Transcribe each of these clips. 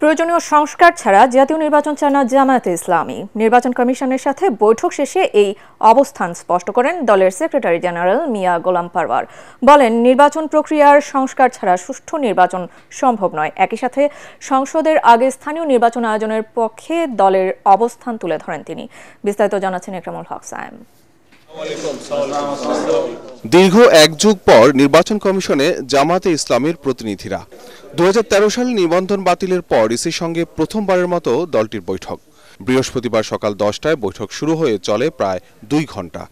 প্রয়োজনীয় সংস্কার ছাড়া জাতীয় নির্বাচন চায় না জামায়াতে ইসলামী। নির্বাচন কমিশনের সাথে বৈঠক শেষে এই অবস্থান স্পষ্ট করেন দলের সেক্রেটারি জেনারেল মিয়া গোলাম পারওয়ার। বলেন, নির্বাচন প্রক্রিয়ার সংস্কার ছাড়া সুষ্ঠু নির্বাচন সম্ভব নয়। একই সাথে সংসদের আগে স্থানীয় নির্বাচন আয়োজনের পক্ষে দলের অবস্থান তুলে ধরেন তিনি। বিস্তারিত জানাচ্ছেন একরামুল হক সায়েম। দীর্ঘ এক যুগ পর নির্বাচন কমিশনে জামায়াতে ইসলামীর প্রতিনিধিরা 2013 সালে নিবন্ধন বাতিলের পর ইসির সঙ্গে প্রথমবারের মতো দলটির বৈঠক। বৃহস্পতিবার সকাল 10টায় বৈঠক শুরু হয়ে চলে প্রায় 2 ঘন্টা।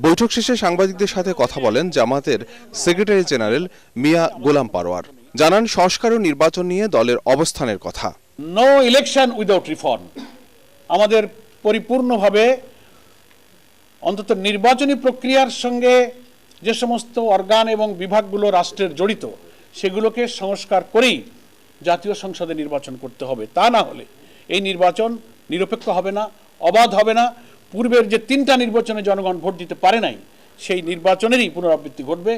বৈঠক শেষে সাংবাদিকদের সাথে কথা বলেন জামায়াতের সেক্রেটারি জেনারেল মিয়া গোলাম পারওয়ার। জানান, সংস্কার ও নির্বাচন নিয়ে দলের অবস্থানের কথা। No election without reform. আমাদের পরিপূর্ণভাবে অন্তত নির্বাচনী প্রক্রিয়ার সঙ্গে যে সমস্ত অর্গান এবং বিভাগগুলো রাষ্ট্রের জড়িত সেগুলোকে সংস্কার করেই জাতীয় সংসদে নির্বাচন করতে হবে। তা না হলে এই নির্বাচন নিরপেক্ষ হবে না, অবাধ হবে না। পূর্বের যে 3টা নির্বাচনে জনগণ ভোট দিতে পারে নাই সেই নির্বাচনেরই পুনরাবৃত্তি ঘটবে।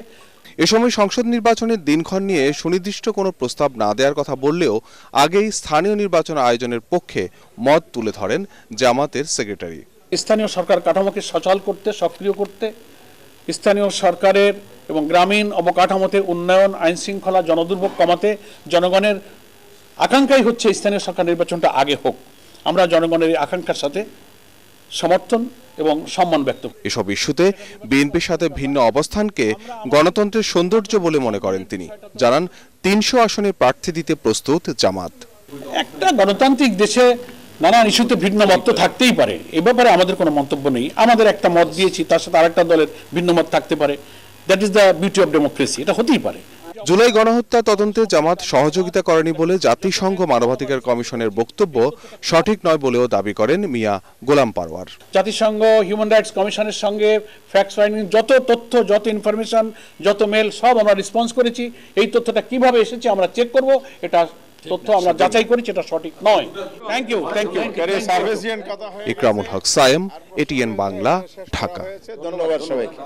এ সময় সংসদ নির্বাচনের দিনক্ষণ নিয়ে সুনির্দিষ্ট কোনো প্রস্তাব না দেওয়ার কথা বললেও আগেই স্থানীয় নির্বাচন আয়োজনের পক্ষে মত তুলে ধরেন জামায়াতের সেক্রেটারি। স্থানীয় সরকার কাঠামোকে সচল করতে, সক্রিয় করতে, স্থানীয় সরকারের এবং গ্রামীণ অবকাঠামোতে উন্নয়ন, আইন শৃঙ্খলা, জনদুর্ভোগ কমাতে জনগণের আকাঙ্ক্ষাই হচ্ছে স্থানীয় সরকার নির্বাচনটা আগে হোক। আমরা জনগণের এই আকাঙ্ক্ষার সাথে সমর্থন এবং সম্মান ব্যক্ত করি। এসব ইস্যুতে বিএনপির সাথে ভিন্ন অবস্থানকে গণতন্ত্রের সৌন্দর্য বলে মনে করেন তিনি। জানান, 300 আসনে প্রার্থী দিতে প্রস্তুত জামাত। একটা গণতান্ত্রিক দেশে নানান ইস্যুতে ভিন্ন মত থাকতেই পারে, এ ব্যাপারে আমাদের কোনো মন্তব্য নেই। আমাদের একটা মত দিয়েছি, তার সাথে আরেকটা দলের ভিন্ন মত থাকতে পারে। That is the beauty of democracy. এটা হতেই পারে। জুলাই গণহত্যা তদন্তে জামাত সহযোগিতা করেনি বলে জাতিসংঘ মানবাধিকার কমিশনের বক্তব্য সঠিক নয় বলেও দাবি করেন মিয়া গোলাম পারওয়ার। জাতিসংঘ হিউম্যান রাইটস কমিশনের সঙ্গে ফ্যাক্ট ফাইন্ডিং যত তথ্য, যত ইনফরমেশন, যত মেল সব আমরা রেসপন্স করেছি। এই তথ্যটা কিভাবে এসেছে আমরা চেক করব। এটা তথ্য আমরা যাচাই করেছি, এটা সঠিক নয়। Thank you. Ekramul Haque Sayem, ATN Bangla, Dhaka. ধন্যবাদ সবাইকে।